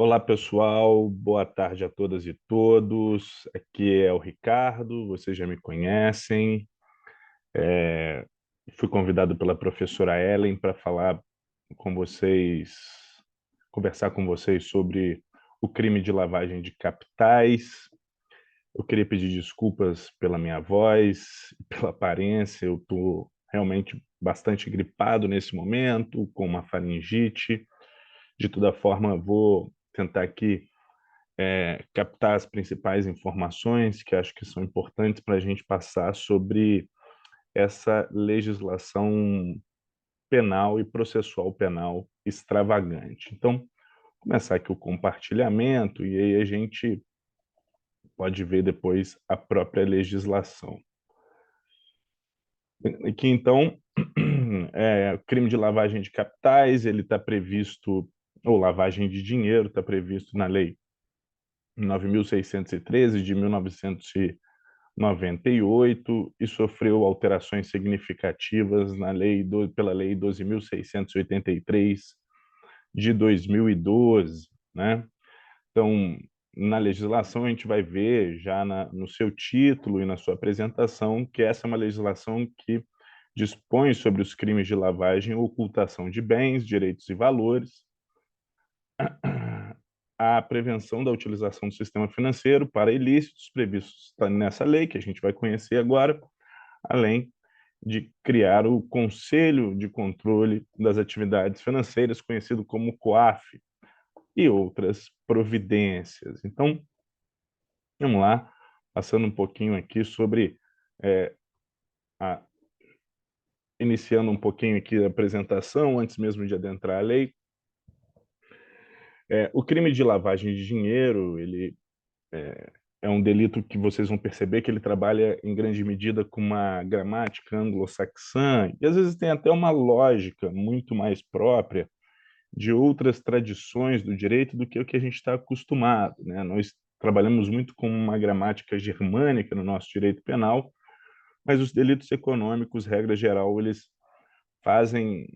Olá, pessoal. Boa tarde a todas e todos. Aqui é o Ricardo, vocês já me conhecem. Fui convidado pela professora Ellen para falar com vocês, conversar com vocês sobre o crime de lavagem de capitais. Eu queria pedir desculpas pela minha voz, pela aparência. Eu estou realmente bastante gripado nesse momento, com uma faringite. De toda forma, vou tentar aqui captar as principais informações que acho que são importantes para a gente passar sobre essa legislação penal e processual penal extravagante. Então, começar aqui o compartilhamento e aí a gente pode ver depois a própria legislação. Aqui, então, o crime de lavagem de capitais, ele está previsto, ou lavagem de dinheiro, está previsto na Lei 9.613 de 1998 e sofreu alterações significativas pela Lei 12.683 de 2012, né? Então, na legislação, a gente vai ver já no seu título e na sua apresentação que essa é uma legislação que dispõe sobre os crimes de lavagem ou ocultação de bens, direitos e valores, a prevenção da utilização do sistema financeiro para ilícitos previstos nessa lei, que a gente vai conhecer agora, além de criar o Conselho de Controle das Atividades Financeiras, conhecido como COAF, e outras providências. Então, vamos lá, passando um pouquinho aqui sobre, é, a, iniciando um pouquinho aqui a apresentação, antes mesmo de adentrar a lei. O crime de lavagem de dinheiro, ele é um delito que vocês vão perceber que ele trabalha em grande medida com uma gramática anglo-saxã e às vezes tem até uma lógica muito mais própria de outras tradições do direito do que o que a gente está acostumado, né? Nós trabalhamos muito com uma gramática germânica no nosso direito penal, mas os delitos econômicos, regra geral, eles trazem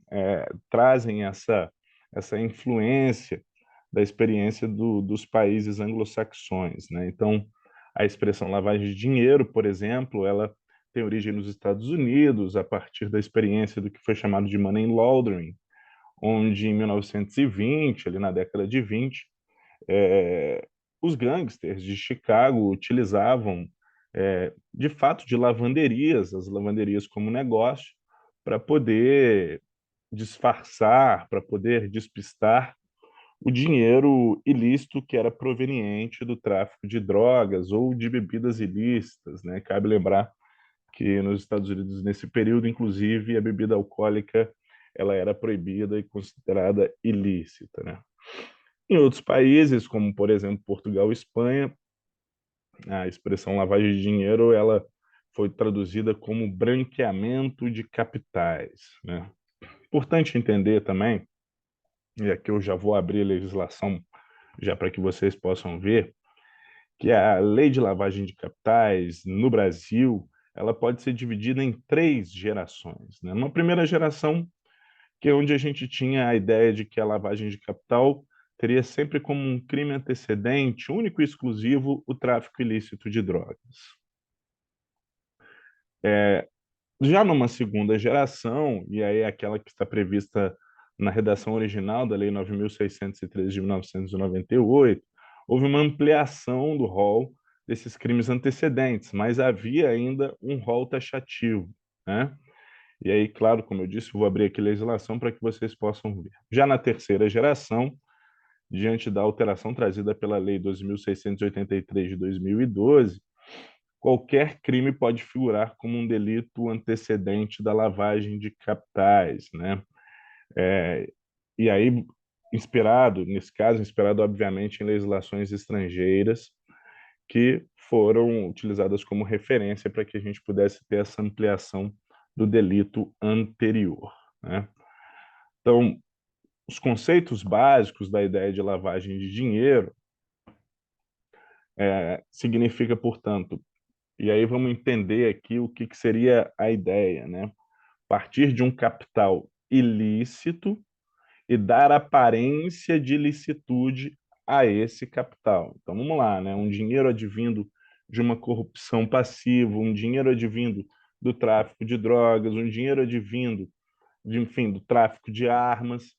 essa influência da experiência dos países anglo-saxões, né? Então, a expressão lavagem de dinheiro, por exemplo, ela tem origem nos Estados Unidos a partir da experiência do que foi chamado de money laundering, onde em 1920, ali na década de 20, os gangsters de Chicago utilizavam, de fato, de lavanderias, as lavanderias como negócio, para poder disfarçar, para poder despistar o dinheiro ilícito que era proveniente do tráfico de drogas ou de bebidas ilícitas, né? Cabe lembrar que nos Estados Unidos, nesse período, inclusive, a bebida alcoólica ela era proibida e considerada ilícita, né? Em outros países, como por exemplo Portugal e Espanha, a expressão lavagem de dinheiro ela foi traduzida como branqueamento de capitais, né? Importante entender também, e aqui eu já vou abrir a legislação já para que vocês possam ver, que a lei de lavagem de capitais no Brasil ela pode ser dividida em três gerações, né? Uma primeira geração, que é onde a gente tinha a ideia de que a lavagem de capital teria sempre como um crime antecedente, único e exclusivo, o tráfico ilícito de drogas. Já numa segunda geração, e aí aquela que está prevista na redação original da Lei 9.613 de 1998, houve uma ampliação do rol desses crimes antecedentes, mas havia ainda um rol taxativo, né? E aí, claro, como eu disse, vou abrir aqui a legislação para que vocês possam ver. Já na terceira geração, diante da alteração trazida pela Lei 2.683 de 2012, qualquer crime pode figurar como um delito antecedente da lavagem de capitais, né? É, e aí, nesse caso, inspirado obviamente em legislações estrangeiras que foram utilizadas como referência para que a gente pudesse ter essa ampliação do delito anterior, né? Então, os conceitos básicos da ideia de lavagem de dinheiro significa, portanto, e aí vamos entender aqui o que seria a ideia, né? Partir de um capital ilícito e dar aparência de licitude a esse capital. Então, vamos lá, né? Um dinheiro advindo de uma corrupção passiva, um dinheiro advindo do tráfico de drogas, um dinheiro advindo, enfim, do tráfico de armas.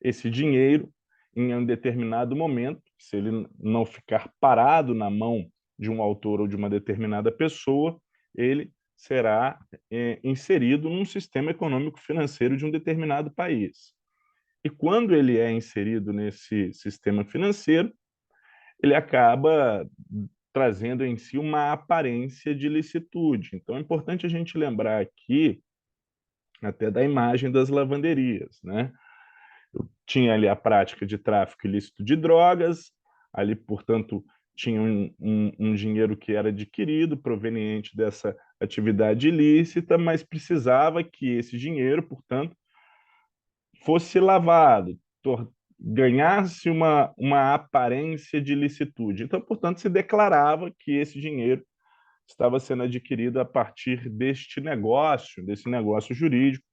Esse dinheiro, em um determinado momento, se ele não ficar parado na mão de um autor ou de uma determinada pessoa, ele será inserido num sistema econômico-financeiro de um determinado país. E quando ele é inserido nesse sistema financeiro, ele acaba trazendo em si uma aparência de licitude. Então é importante a gente lembrar aqui até da imagem das lavanderias, né? Tinha ali a prática de tráfico ilícito de drogas, ali, portanto, tinha um dinheiro que era adquirido proveniente dessa atividade ilícita, mas precisava que esse dinheiro, portanto, fosse lavado, ganhasse uma aparência de licitude. Então, portanto, se declarava que esse dinheiro estava sendo adquirido a partir desse negócio jurídico,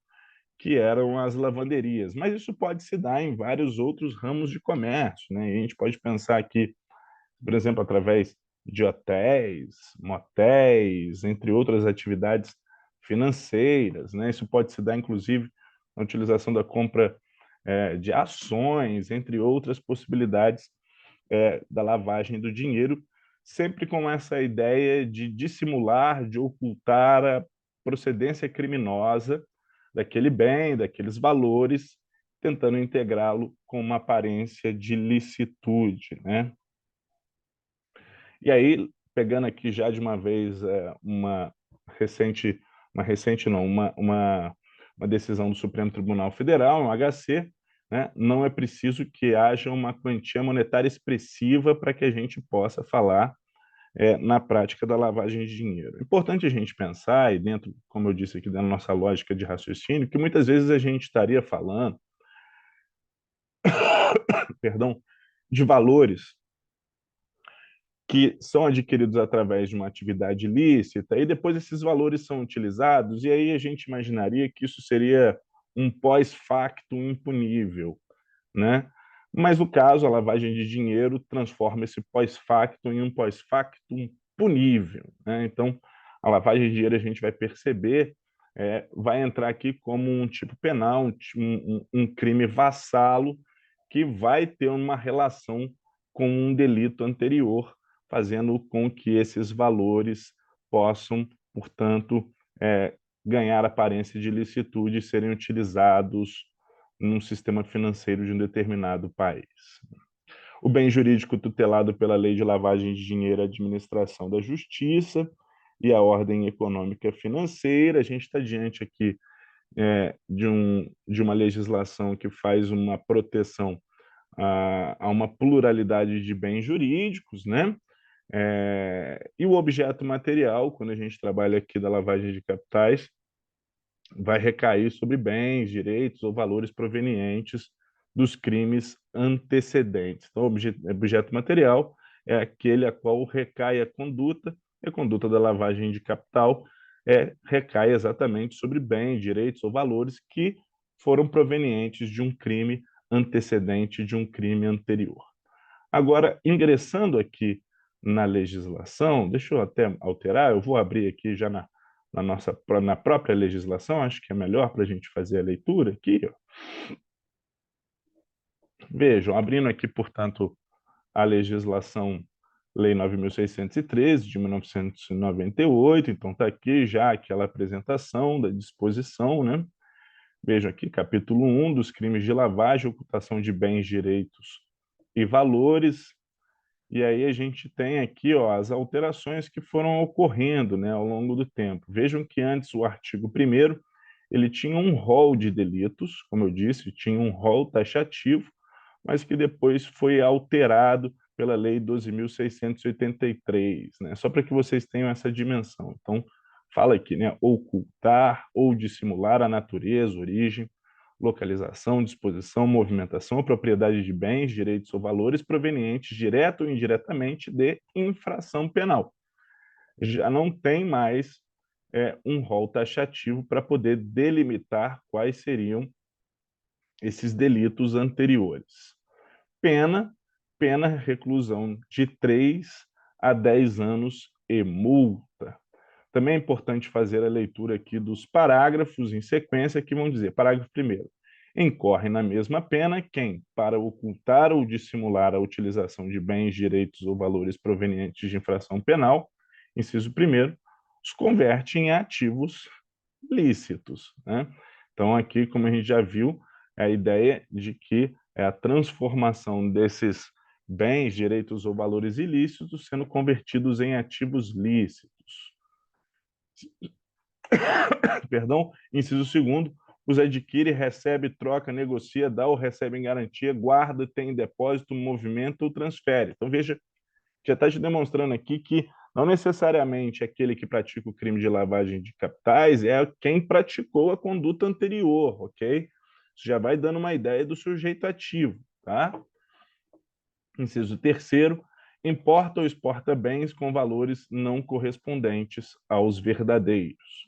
que eram as lavanderias. Mas isso pode se dar em vários outros ramos de comércio, né? E a gente pode pensar aqui, por exemplo, através de hotéis, motéis, entre outras atividades financeiras, né? Isso pode se dar, inclusive, na utilização da compra de ações, entre outras possibilidades da lavagem do dinheiro, sempre com essa ideia de dissimular, de ocultar a procedência criminosa daquele bem, daqueles valores, tentando integrá-lo com uma aparência de licitude, né? E aí, pegando aqui já de uma vez recente, uma recente não, uma decisão do Supremo Tribunal Federal, um HC, né? Não é preciso que haja uma quantia monetária expressiva para que a gente possa falar na prática da lavagem de dinheiro. É importante a gente pensar, e dentro, como eu disse aqui, da nossa lógica de raciocínio, que muitas vezes a gente estaria falando, perdão, de valores que são adquiridos através de uma atividade ilícita, e depois esses valores são utilizados, e aí a gente imaginaria que isso seria um pós-facto impunível, né? Mas no caso, a lavagem de dinheiro transforma esse pós-facto em um pós-factum punível, né? Então, a lavagem de dinheiro a gente vai perceber vai entrar aqui como um tipo penal, um crime vassalo que vai ter uma relação com um delito anterior, fazendo com que esses valores possam, portanto, ganhar aparência de licitude e serem utilizados num sistema financeiro de um determinado país. O bem jurídico tutelado pela Lei de Lavagem de Dinheiro e Administração da Justiça e a ordem econômica financeira. A gente está diante aqui de uma legislação que faz uma proteção a uma pluralidade de bens jurídicos, né? E o objeto material, quando a gente trabalha aqui da lavagem de capitais, vai recair sobre bens, direitos ou valores provenientes dos crimes antecedentes. Então, o objeto material é aquele a qual recai a conduta, e a conduta da lavagem de capital recai exatamente sobre bens, direitos ou valores que foram provenientes de um crime antecedente, de um crime anterior. Agora, ingressando aqui na legislação, deixa eu até alterar, eu vou abrir aqui já na própria legislação, acho que é melhor para a gente fazer a leitura aqui. Ó. Vejam, abrindo aqui, portanto, a legislação Lei 9.613, de 1998, então está aqui já aquela apresentação da disposição, né? Vejam aqui, capítulo 1 dos crimes de lavagem, ocultação de bens, direitos e valores. E aí a gente tem aqui ó, as alterações que foram ocorrendo né, ao longo do tempo. Vejam que antes o artigo 1º ele tinha um rol de delitos, como eu disse, tinha um rol taxativo, mas que depois foi alterado pela Lei 12.683, né? Só para que vocês tenham essa dimensão. Então, fala aqui, né? Ocultar ou dissimular a natureza, origem, localização, disposição, movimentação ou propriedade de bens, direitos ou valores provenientes, direto ou indiretamente, de infração penal. Já não tem mais um rol taxativo para poder delimitar quais seriam esses delitos anteriores. Pena pena reclusão de 3 a 10 anos e multa. Também é importante fazer a leitura aqui dos parágrafos em sequência que vão dizer, parágrafo 1º, incorre na mesma pena quem, para ocultar ou dissimular a utilização de bens, direitos ou valores provenientes de infração penal, inciso 1º, os converte em ativos lícitos, né? Então, aqui, como a gente já viu, é a ideia de que é a transformação desses bens, direitos ou valores ilícitos sendo convertidos em ativos lícitos. Perdão, inciso 2º, os adquire, recebe, troca, negocia, dá ou recebe em garantia, guarda, tem em depósito, movimenta ou transfere. Então, veja, já está te demonstrando aqui que não necessariamente aquele que pratica o crime de lavagem de capitais é quem praticou a conduta anterior, ok? Isso já vai dando uma ideia do sujeito ativo, tá? Inciso 3º, importa ou exporta bens com valores não correspondentes aos verdadeiros.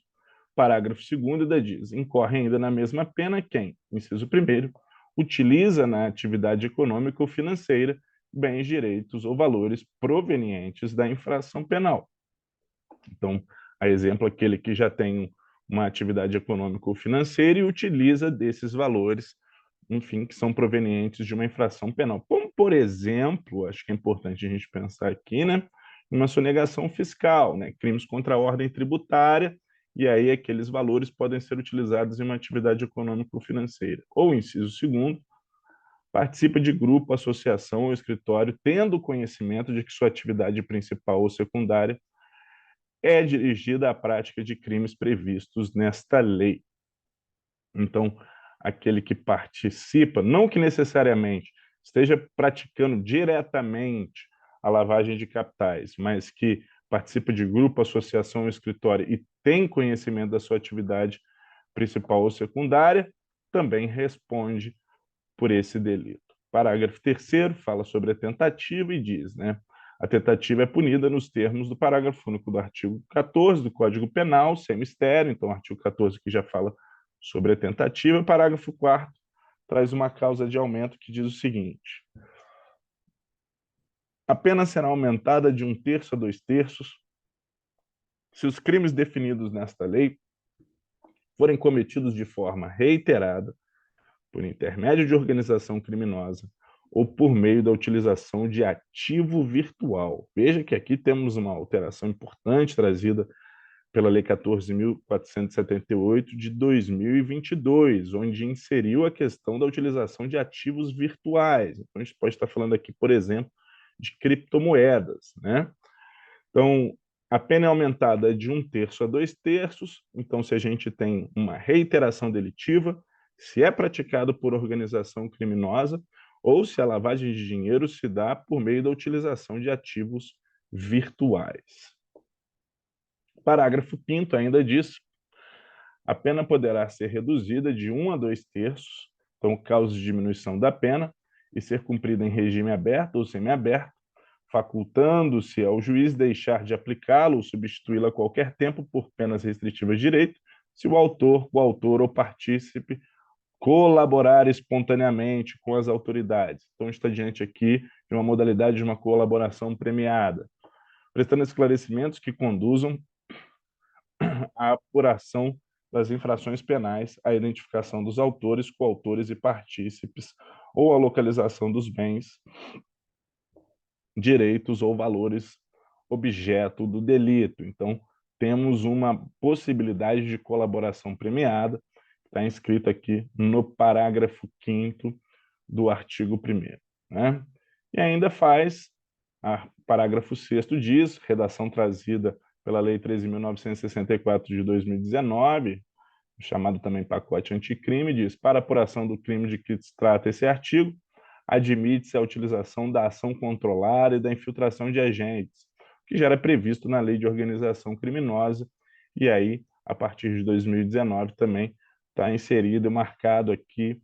Parágrafo 2º ainda diz, incorre ainda na mesma pena quem, inciso 1º, utiliza na atividade econômica ou financeira bens, direitos ou valores provenientes da infração penal. Então, a exemplo, aquele que já tem uma atividade econômica ou financeira e utiliza desses valores, enfim, que são provenientes de uma infração penal. Como, por exemplo, acho que é importante a gente pensar aqui, né, uma sonegação fiscal, né, crimes contra a ordem tributária, e aí aqueles valores podem ser utilizados em uma atividade econômica ou financeira. Ou, inciso 2º, participa de grupo, associação ou escritório, tendo conhecimento de que sua atividade principal ou secundária é dirigida à prática de crimes previstos nesta lei. Então, aquele que participa, não que necessariamente esteja praticando diretamente a lavagem de capitais, mas que participa de grupo, associação ou escritório e tem conhecimento da sua atividade principal ou secundária, também responde por esse delito. Parágrafo 3º fala sobre a tentativa e diz, né, a tentativa é punida nos termos do parágrafo único do artigo 14 do Código Penal, sem mistério, então o artigo 14 que já fala sobre a tentativa. Parágrafo 4º traz uma causa de aumento que diz o seguinte: a pena será aumentada de 1/3 a 2/3 se os crimes definidos nesta lei forem cometidos de forma reiterada, por intermédio de organização criminosa ou por meio da utilização de ativo virtual. Veja que aqui temos uma alteração importante trazida pela Lei 14.478 de 2022, onde inseriu a questão da utilização de ativos virtuais. Então, a gente pode estar falando aqui, por exemplo, de criptomoedas, né? Então, a pena é aumentada de 1/3 a 2/3. Então, se a gente tem uma reiteração delitiva, se é praticado por organização criminosa ou se a lavagem de dinheiro se dá por meio da utilização de ativos virtuais. Parágrafo 5º ainda diz: a pena poderá ser reduzida de 1 a 2/3, então causa de diminuição da pena, e ser cumprida em regime aberto ou semiaberto, facultando-se ao juiz deixar de aplicá-lo ou substituí-lo a qualquer tempo por penas restritivas de direito, se o autor, coautor ou partícipe colaborar espontaneamente com as autoridades. Então, está diante aqui de uma modalidade de uma colaboração premiada, prestando esclarecimentos que conduzam à apuração das infrações penais, à identificação dos autores, coautores e partícipes, ou à localização dos bens, direitos ou valores objeto do delito. Então, temos uma possibilidade de colaboração premiada, está inscrito aqui no parágrafo 5º do artigo 1º, né? E ainda faz, parágrafo 6º diz, redação trazida pela Lei 13.964 de 2019, chamado também pacote anticrime, diz, para apuração do crime de que se trata esse artigo, admite-se a utilização da ação controlada e da infiltração de agentes, que já era previsto na Lei de Organização Criminosa, e aí, a partir de 2019, também está inserido e marcado aqui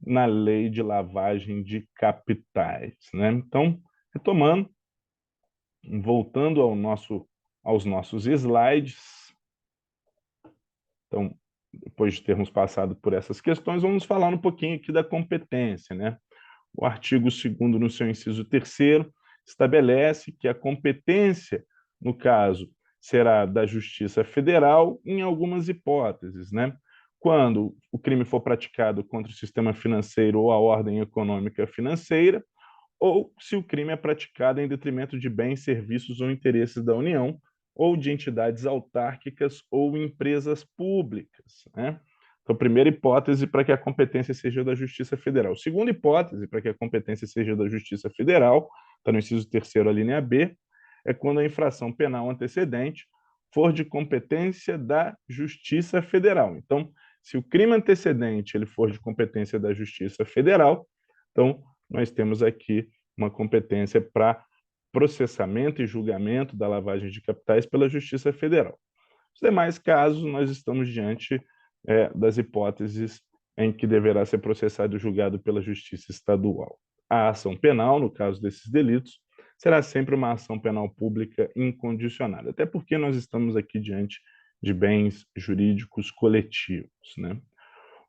na Lei de Lavagem de Capitais, né? Então, retomando, voltando aos nossos slides, então, depois de termos passado por essas questões, vamos falar um pouquinho aqui da competência, né? O artigo 2º, no seu inciso 3º, estabelece que a competência, no caso, será da Justiça Federal em algumas hipóteses, né? Quando o crime for praticado contra o sistema financeiro ou a ordem econômica financeira, ou se o crime é praticado em detrimento de bens, serviços ou interesses da União, ou de entidades autárquicas ou empresas públicas, né? Então, primeira hipótese para que a competência seja da Justiça Federal. Segunda hipótese para que a competência seja da Justiça Federal, está no inciso 3º, a linha B, é quando a infração penal antecedente for de competência da Justiça Federal. Então, se o crime antecedente ele for de competência da Justiça Federal, então nós temos aqui uma competência para processamento e julgamento da lavagem de capitais pela Justiça Federal. Os demais casos, nós estamos diante das hipóteses em que deverá ser processado e julgado pela Justiça Estadual. A ação penal, no caso desses delitos, será sempre uma ação penal pública incondicionada, até porque nós estamos aqui diante de bens jurídicos coletivos, né?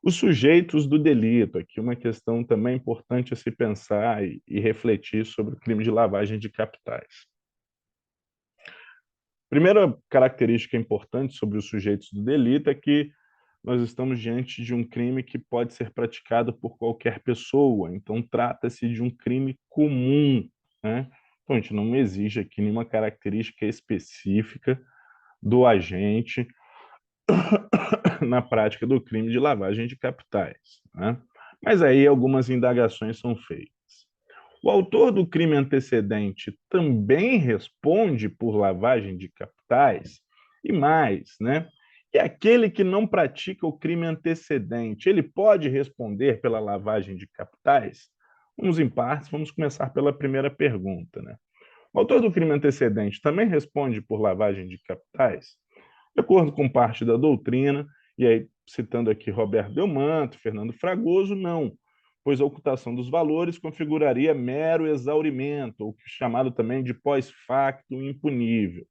Os sujeitos do delito, aqui uma questão também importante a se pensar e refletir sobre o crime de lavagem de capitais. Primeira característica importante sobre os sujeitos do delito é que nós estamos diante de um crime que pode ser praticado por qualquer pessoa, então trata-se de um crime comum, né? Então a gente não exige aqui nenhuma característica específica do agente na prática do crime de lavagem de capitais, né? Mas aí algumas indagações são feitas. O autor do crime antecedente também responde por lavagem de capitais? E mais, né? E aquele que não pratica o crime antecedente, ele pode responder pela lavagem de capitais? Vamos em partes, vamos começar pela primeira pergunta, né? O autor do crime antecedente também responde por lavagem de capitais? De acordo com parte da doutrina, e aí citando aqui Roberto Delmanto, Fernando Fragoso, não, pois a ocultação dos valores configuraria mero exaurimento, ou chamado também de pós-facto impunível.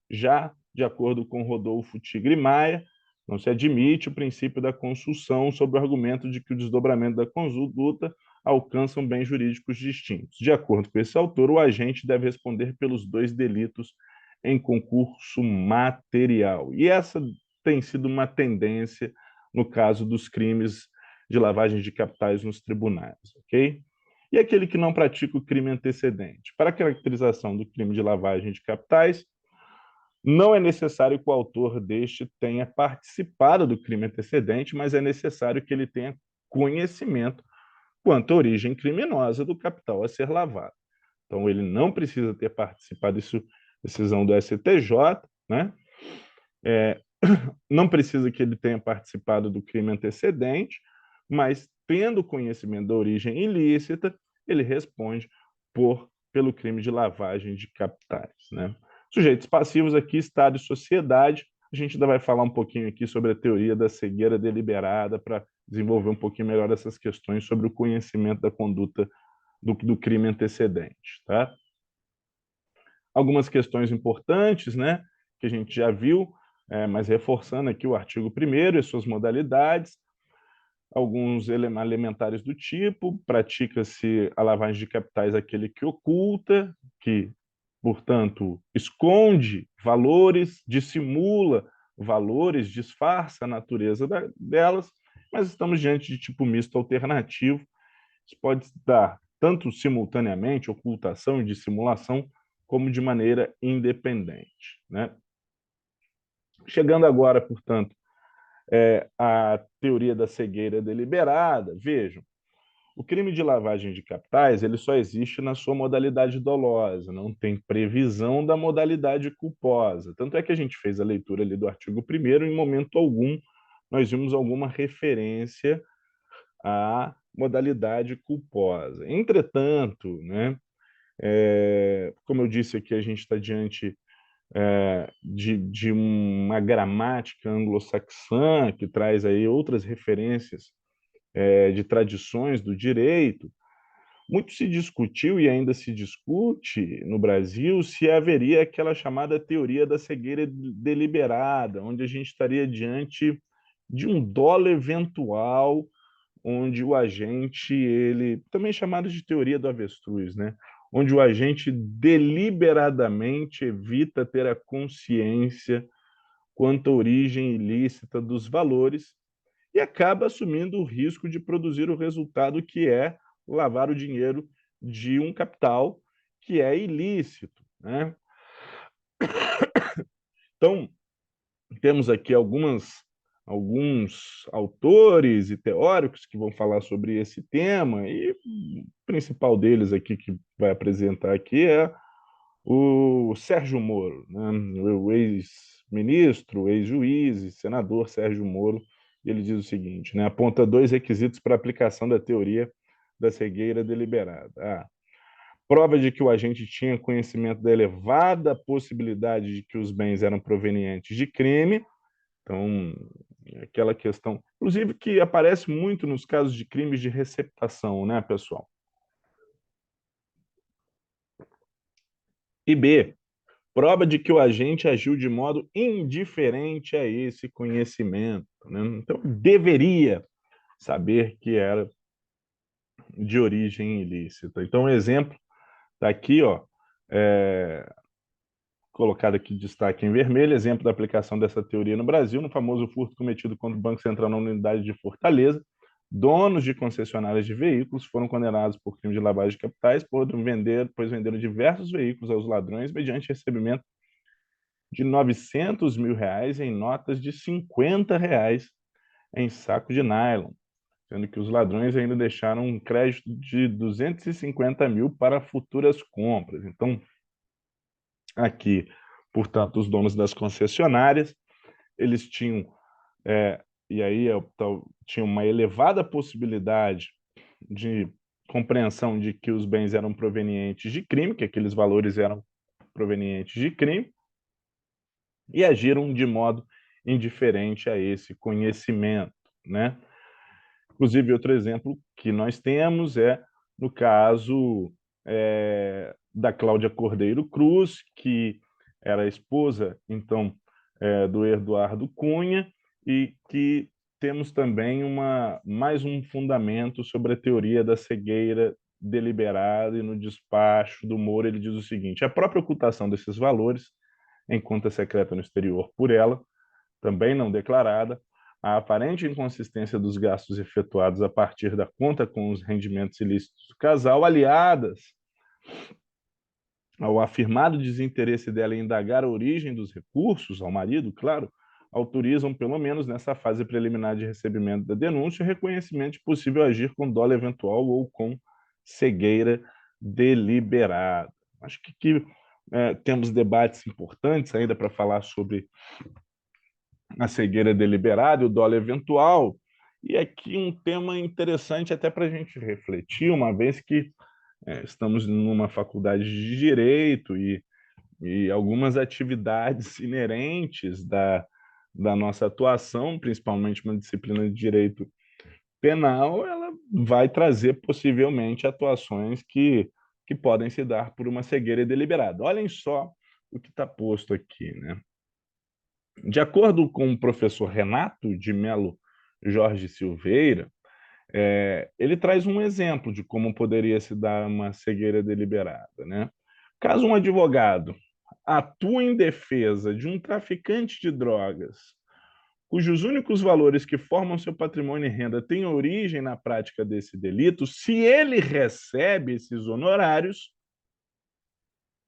Já, de acordo com Rodolfo Tigre Maia, não se admite o princípio da consulção sob o argumento de que o desdobramento da conduta alcançam bens jurídicos distintos. De acordo com esse autor, o agente deve responder pelos dois delitos em concurso material. E essa tem sido uma tendência no caso dos crimes de lavagem de capitais nos tribunais, ok? E aquele que não pratica o crime antecedente? Para a caracterização do crime de lavagem de capitais, não é necessário que o autor deste tenha participado do crime antecedente, mas é necessário que ele tenha conhecimento quanto à origem criminosa do capital a ser lavado. Então, ele não precisa ter participado, isso decisão do STJ, né? Não precisa que ele tenha participado do crime antecedente, mas tendo conhecimento da origem ilícita, ele responde pelo crime de lavagem de capitais, né? Sujeitos passivos aqui, Estado e sociedade. A gente ainda vai falar um pouquinho aqui sobre a teoria da cegueira deliberada para desenvolver um pouquinho melhor essas questões sobre o conhecimento da conduta do crime antecedente, tá? Algumas questões importantes, né, que a gente já viu, mas reforçando aqui o artigo 1º e suas modalidades, alguns elementares do tipo, pratica-se a lavagem de capitais aquele que oculta, que, portanto, esconde valores, dissimula valores, disfarça a natureza delas, mas estamos diante de tipo misto alternativo. Isso pode dar tanto simultaneamente, ocultação e dissimulação, como de maneira independente, né? Chegando agora, portanto, à teoria da cegueira deliberada, vejam, o crime de lavagem de capitais ele só existe na sua modalidade dolosa, não tem previsão da modalidade culposa. Tanto é que a gente fez a leitura ali do artigo 1º, em momento algum nós vimos alguma referência à modalidade culposa. Entretanto, né, como eu disse aqui, a gente está diante de uma gramática anglo-saxã que traz aí outras referências de tradições do direito. Muito se discutiu e ainda se discute no Brasil se haveria aquela chamada teoria da cegueira deliberada, onde a gente estaria diante de um dolo eventual onde o agente, ele também é chamado de teoria do avestruz, né? Onde o agente deliberadamente evita ter a consciência quanto à origem ilícita dos valores e acaba assumindo o risco de produzir o resultado que é lavar o dinheiro de um capital que é ilícito, né? Então, temos aqui alguns autores e teóricos que vão falar sobre esse tema, e o principal deles aqui que vai apresentar aqui é o Sérgio Moro, né? O ex-ministro, ex-juiz e senador Sérgio Moro. Ele diz o seguinte, né? Aponta dois requisitos para a aplicação da teoria da cegueira deliberada. Prova de que o agente tinha conhecimento da elevada possibilidade de que os bens eram provenientes de crime. Então, aquela questão, inclusive que aparece muito nos casos de crimes de receptação, né, pessoal? E B, prova de que o agente agiu de modo indiferente a esse conhecimento, né? Então, deveria saber que era de origem ilícita. Então, o exemplo está aqui, ó, colocado aqui destaque em vermelho, exemplo da aplicação dessa teoria no Brasil, no famoso furto cometido contra o Banco Central na unidade de Fortaleza. Donos de concessionárias de veículos foram condenados por crime de lavagem de capitais, pois venderam diversos veículos aos ladrões mediante recebimento de R$ 900 mil em notas de R$ 50 em saco de nylon, sendo que os ladrões ainda deixaram um crédito de 250 mil para futuras compras. Então, aqui, portanto, os donos das concessionárias, eles tinham, e aí tinha uma elevada possibilidade de compreensão de que os bens eram provenientes de crime, que aqueles valores eram provenientes de crime, e agiram de modo indiferente a esse conhecimento, né? Inclusive, outro exemplo que nós temos é no caso da Cláudia Cordeiro Cruz, que era esposa, então, do Eduardo Cunha, e que temos também mais um fundamento sobre a teoria da cegueira deliberada, e no despacho do Moro ele diz o seguinte: a própria ocultação desses valores em conta secreta no exterior por ela, também não declarada, a aparente inconsistência dos gastos efetuados a partir da conta com os rendimentos ilícitos do casal, aliadas ao afirmado desinteresse dela em indagar a origem dos recursos, ao marido, claro, autorizam, pelo menos nessa fase preliminar de recebimento da denúncia, o reconhecimento de possível agir com dolo eventual ou com cegueira deliberada. Acho que aqui temos debates importantes ainda para falar sobre a cegueira deliberada e o dolo eventual. E aqui um tema interessante até para a gente refletir, uma vez que estamos numa faculdade de direito e algumas atividades inerentes da nossa atuação, principalmente uma disciplina de direito penal, ela vai trazer possivelmente atuações que podem se dar por uma cegueira deliberada. Olhem só o que está posto aqui, né? De acordo com o professor Renato de Melo Jorge Silveira, ele traz um exemplo de como poderia se dar uma cegueira deliberada, né? Caso um advogado atue em defesa de um traficante de drogas, cujos únicos valores que formam seu patrimônio e renda têm origem na prática desse delito, se ele recebe esses honorários,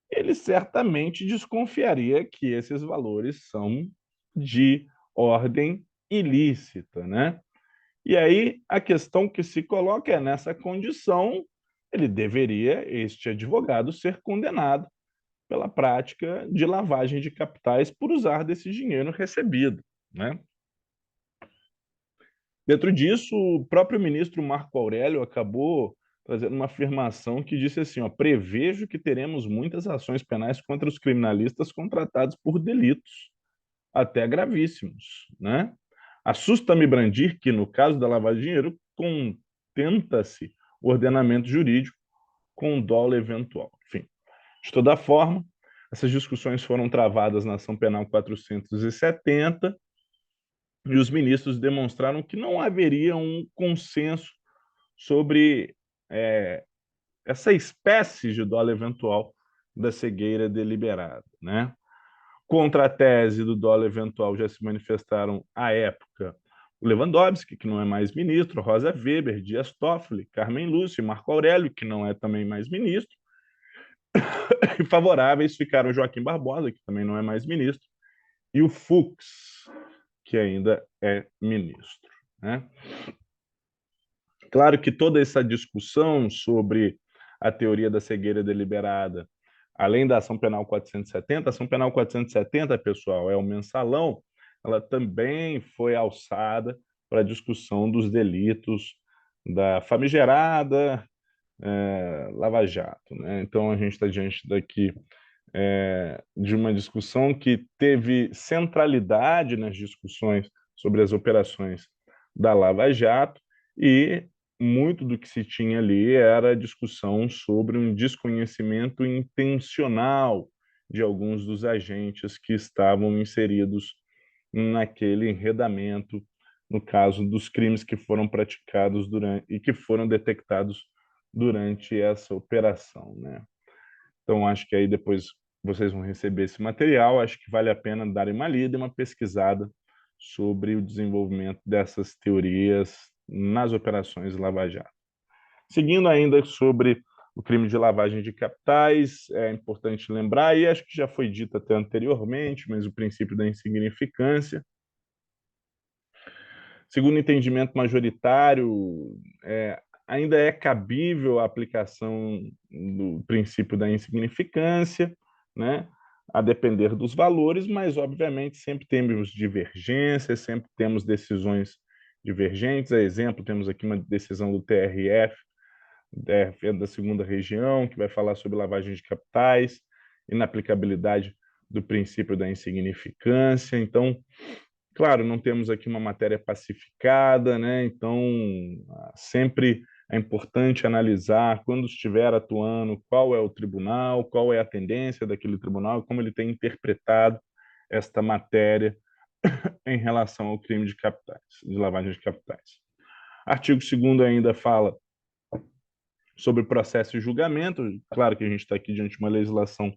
ele certamente desconfiaria que esses valores são de ordem ilícita, né? E aí a questão que se coloca é, nessa condição, este advogado, ser condenado pela prática de lavagem de capitais por usar desse dinheiro recebido, né? Dentro disso, o próprio ministro Marco Aurélio acabou trazendo uma afirmação que disse assim, ó, prevejo que teremos muitas ações penais contra os criminalistas contratados por delitos, até gravíssimos, né? Assusta-me brandir que, no caso da lavagem de dinheiro, contenta-se o ordenamento jurídico com dolo eventual. Enfim, de toda forma, essas discussões foram travadas na ação penal 470, e os ministros demonstraram que não haveria um consenso sobre essa espécie de dolo eventual da cegueira deliberada, né? Contra a tese do dolo eventual já se manifestaram, à época, o Lewandowski, que não é mais ministro, Rosa Weber, Dias Toffoli, Carmen Lúcia, Marco Aurélio, que não é também mais ministro, e favoráveis ficaram Joaquim Barbosa, que também não é mais ministro, e o Fux, que ainda é ministro, né? Claro que toda essa discussão sobre a teoria da cegueira deliberada, além da ação penal 470, a ação penal 470, pessoal, é o mensalão, ela também foi alçada para a discussão dos delitos da famigerada Lava Jato, né? Então a gente está diante daqui de uma discussão que teve centralidade nas discussões sobre as operações da Lava Jato e muito do que se tinha ali era a discussão sobre um desconhecimento intencional de alguns dos agentes que estavam inseridos naquele enredamento, no caso dos crimes que foram praticados durante e que foram detectados durante essa operação, né? Então, acho que aí depois vocês vão receber esse material. Acho que vale a pena darem uma lida e uma pesquisada sobre o desenvolvimento dessas teorias nas operações Lava Jato. Seguindo ainda sobre o crime de lavagem de capitais, é importante lembrar, e acho que já foi dito até anteriormente, mas o princípio da insignificância. Segundo o entendimento majoritário, ainda é cabível a aplicação do princípio da insignificância, né? A depender dos valores, mas, obviamente, sempre temos divergências, sempre temos decisões divergentes. A exemplo, temos aqui uma decisão do TRF, da segunda região, que vai falar sobre lavagem de capitais, inaplicabilidade do princípio da insignificância. Então, claro, não temos aqui uma matéria pacificada, né? Então, sempre é importante analisar, quando estiver atuando, qual é o tribunal, qual é a tendência daquele tribunal, como ele tem interpretado esta matéria em relação ao crime de capitais, de lavagem de capitais. Artigo 2º ainda fala sobre processo e julgamento. Claro que a gente está aqui diante de uma legislação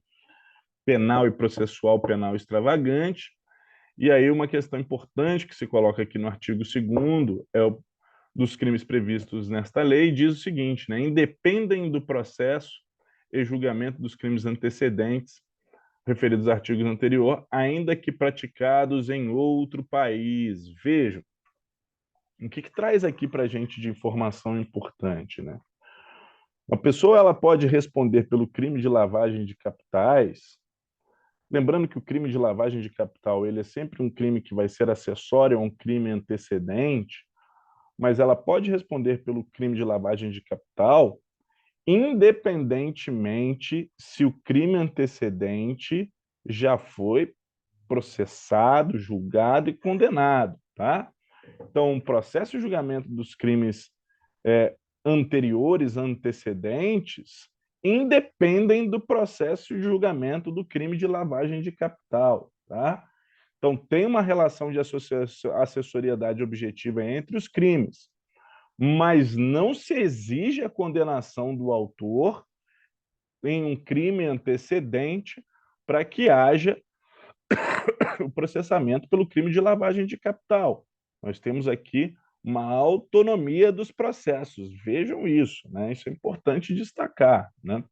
penal e processual penal extravagante. E aí uma questão importante que se coloca aqui no artigo 2º é o dos crimes previstos nesta lei, diz o seguinte, né? Independem do processo e julgamento dos crimes antecedentes referidos aos artigos anteriores, ainda que praticados em outro país. Vejam, o que traz aqui para a gente de informação importante, né? A pessoa ela pode responder pelo crime de lavagem de capitais. Lembrando que o crime de lavagem de capital ele é sempre um crime que vai ser acessório a um crime antecedente, mas ela pode responder pelo crime de lavagem de capital, independentemente se o crime antecedente já foi processado, julgado e condenado, tá? Então, o processo de julgamento dos crimes anteriores, antecedentes, independem do processo de julgamento do crime de lavagem de capital, tá? Então, tem uma relação de assessoriedade objetiva entre os crimes, mas não se exige a condenação do autor em um crime antecedente para que haja o processamento pelo crime de lavagem de capital. Nós temos aqui uma autonomia dos processos. Vejam isso, né? Isso é importante destacar, né?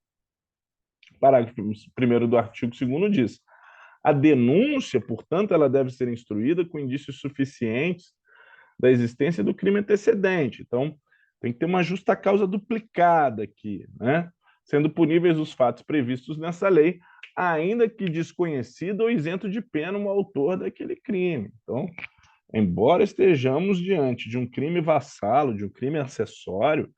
Parágrafo 1º do artigo 2º diz: a denúncia, portanto, ela deve ser instruída com indícios suficientes da existência do crime antecedente. Então, tem que ter uma justa causa duplicada aqui, né? Sendo puníveis os fatos previstos nessa lei, ainda que desconhecido ou isento de pena o autor daquele crime. Então, embora estejamos diante de um crime vassalo, de um crime acessório,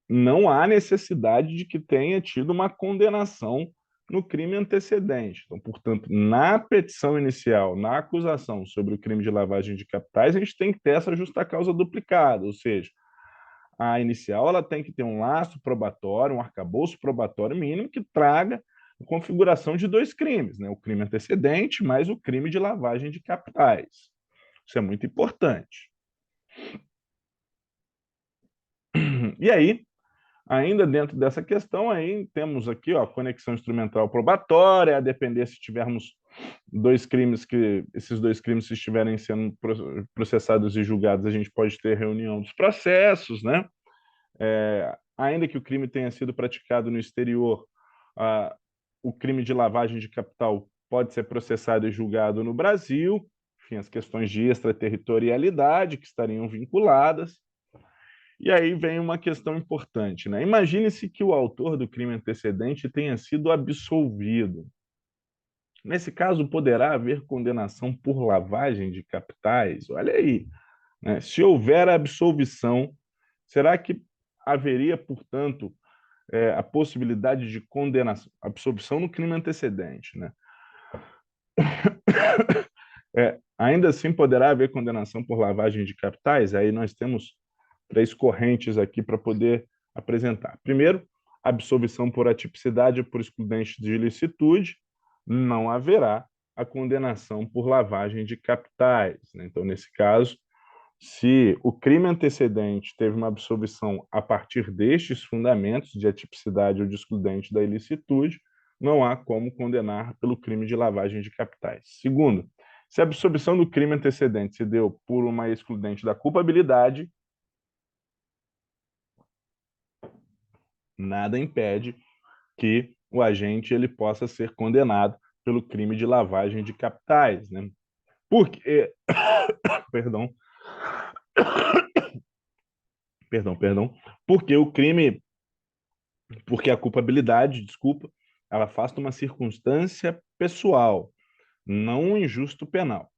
não há necessidade de que tenha tido uma condenação no crime antecedente. Então, portanto, na petição inicial, na acusação sobre o crime de lavagem de capitais, a gente tem que ter essa justa causa duplicada, ou seja, a inicial ela tem que ter um laço probatório, um arcabouço probatório mínimo que traga a configuração de dois crimes, né? O crime antecedente mais o crime de lavagem de capitais. Isso é muito importante. E aí, ainda dentro dessa questão, aí temos aqui, ó, conexão instrumental probatória, a depender se tivermos dois crimes que esses dois crimes se estiverem sendo processados e julgados, a gente pode ter reunião dos processos, né? Ainda que o crime tenha sido praticado no exterior, o crime de lavagem de capital pode ser processado e julgado no Brasil, enfim, as questões de extraterritorialidade que estariam vinculadas. E aí vem uma questão importante, né? Imagine-se que o autor do crime antecedente tenha sido absolvido. Nesse caso, poderá haver condenação por lavagem de capitais? Olha aí, né? Se houver absolvição, será que haveria, portanto, a possibilidade de condenação, absolvição no crime antecedente, né? Ainda assim, poderá haver condenação por lavagem de capitais? Aí nós temos três correntes aqui para poder apresentar. Primeiro, absolvição por atipicidade ou por excludente de ilicitude, não haverá a condenação por lavagem de capitais, né? Então, nesse caso, se o crime antecedente teve uma absolvição a partir destes fundamentos de atipicidade ou de excludente da ilicitude, não há como condenar pelo crime de lavagem de capitais. Segundo, se a absolvição do crime antecedente se deu por uma excludente da culpabilidade, nada impede que o agente ele possa ser condenado pelo crime de lavagem de capitais, né? Porque, perdão, perdão, porque o crime, porque a culpabilidade, desculpa, ela afasta uma circunstância pessoal, não um injusto penal.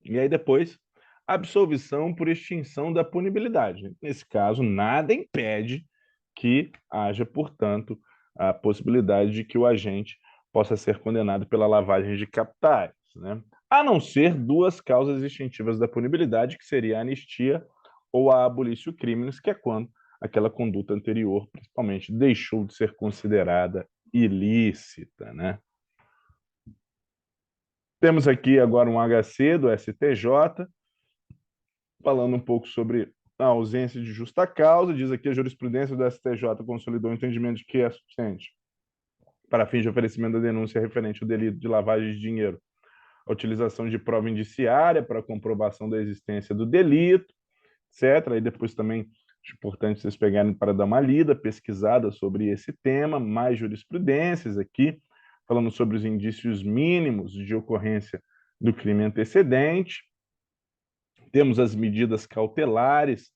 E aí depois, absolvição por extinção da punibilidade. Nesse caso, nada impede que haja, portanto, a possibilidade de que o agente possa ser condenado pela lavagem de capitais, né? A não ser duas causas extintivas da punibilidade, que seria a anistia ou a abolício crimes, que é quando aquela conduta anterior, principalmente, deixou de ser considerada ilícita, né? Temos aqui agora um HC do STJ, falando um pouco sobre a ausência de justa causa. Diz aqui a jurisprudência do STJ consolidou o entendimento de que é suficiente para fins de oferecimento da denúncia referente ao delito de lavagem de dinheiro, a utilização de prova indiciária para a comprovação da existência do delito, etc. E depois também é importante vocês pegarem para dar uma lida, pesquisada sobre esse tema, mais jurisprudências aqui, falando sobre os indícios mínimos de ocorrência do crime antecedente. Temos as medidas cautelares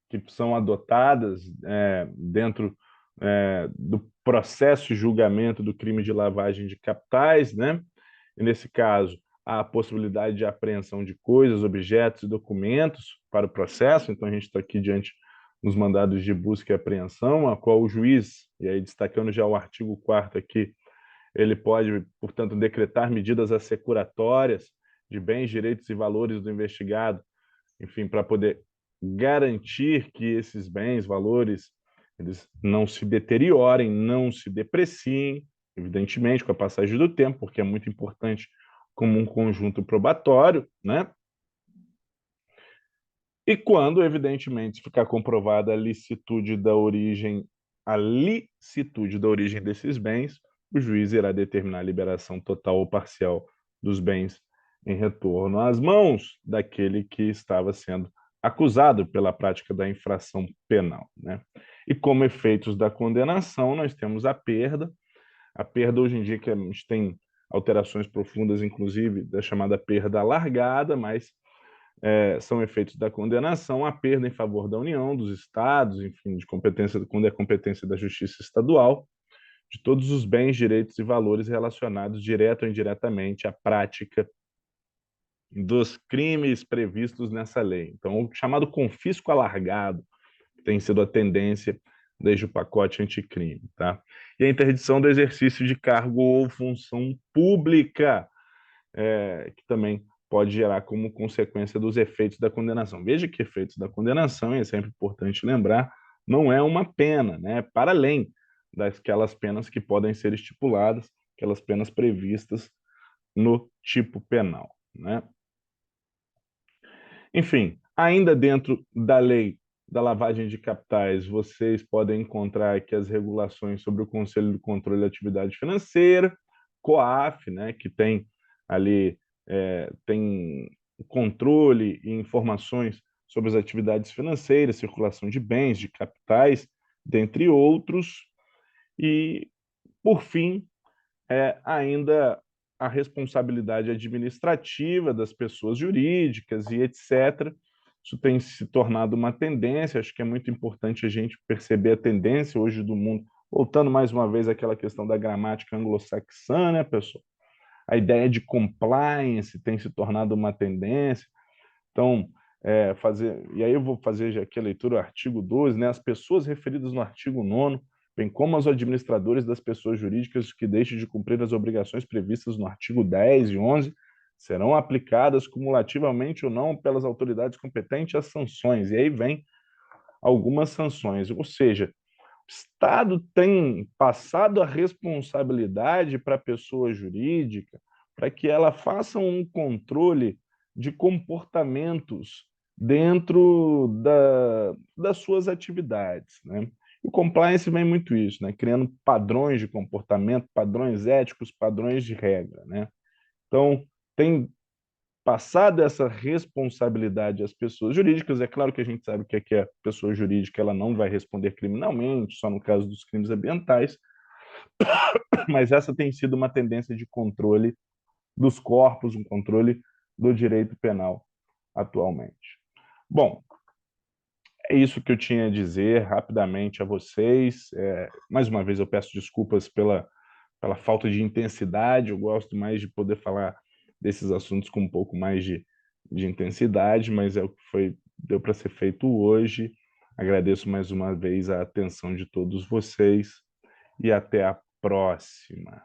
que são adotadas dentro do processo de julgamento do crime de lavagem de capitais, né? E nesse caso, há a possibilidade de apreensão de coisas, objetos e documentos para o processo. Então, a gente está aqui diante dos mandados de busca e apreensão, a qual o juiz, e aí destacando já o artigo 4º aqui, ele pode, portanto, decretar medidas assecuratórias de bens, direitos e valores do investigado, enfim, para poder garantir que esses bens, valores, eles não se deteriorem, não se depreciem, evidentemente, com a passagem do tempo, porque é muito importante como um conjunto probatório, né? E quando, evidentemente, ficar comprovada a licitude da origem desses bens, o juiz irá determinar a liberação total ou parcial dos bens em retorno às mãos daquele que estava sendo acusado pela prática da infração penal, né? E como efeitos da condenação, nós temos a perda. A perda hoje em dia que a gente tem alterações profundas, inclusive da chamada perda alargada, mas são efeitos da condenação, a perda em favor da União, dos estados, enfim, de competência, quando é competência da Justiça Estadual, de todos os bens, direitos e valores relacionados direto ou indiretamente à prática dos crimes previstos nessa lei. Então, o chamado confisco alargado tem sido a tendência desde o pacote anticrime, tá? E a interdição do exercício de cargo ou função pública, que também pode gerar como consequência dos efeitos da condenação. Veja que efeitos da condenação, e é sempre importante lembrar, não é uma pena, né? Para além daquelas penas que podem ser estipuladas, aquelas penas previstas no tipo penal, né? Enfim, ainda dentro da lei da lavagem de capitais, vocês podem encontrar aqui as regulações sobre o Conselho de Controle de Atividade Financeira, COAF, né, que tem ali tem controle e informações sobre as atividades financeiras, circulação de bens, de capitais, dentre outros. E, por fim, ainda a responsabilidade administrativa das pessoas jurídicas e etc. Isso tem se tornado uma tendência, acho que é muito importante a gente perceber a tendência hoje do mundo, voltando mais uma vez àquela questão da gramática anglo-saxã, né, pessoal? A ideia de compliance tem se tornado uma tendência. Então, e aí eu vou fazer já aqui a leitura do artigo 12, né? As pessoas referidas no artigo 9º, bem como os administradores das pessoas jurídicas que deixem de cumprir as obrigações previstas no artigo 10 e 11, serão aplicadas cumulativamente ou não pelas autoridades competentes as sanções. E aí vem algumas sanções, ou seja, o Estado tem passado a responsabilidade para a pessoa jurídica para que ela faça um controle de comportamentos dentro das suas atividades, né? O compliance vem muito isso, né? Criando padrões de comportamento, padrões éticos, padrões de regra, né? Então, tem passado essa responsabilidade às pessoas jurídicas. É claro que a gente sabe que aqui a pessoa jurídica ela não vai responder criminalmente, só no caso dos crimes ambientais, mas essa tem sido uma tendência de controle dos corpos, um controle do direito penal atualmente. Bom, é isso que eu tinha a dizer rapidamente a vocês. Mais uma vez eu peço desculpas pela falta de intensidade, eu gosto mais de poder falar desses assuntos com um pouco mais de intensidade, mas é o que deu para ser feito hoje. Agradeço mais uma vez a atenção de todos vocês e até a próxima.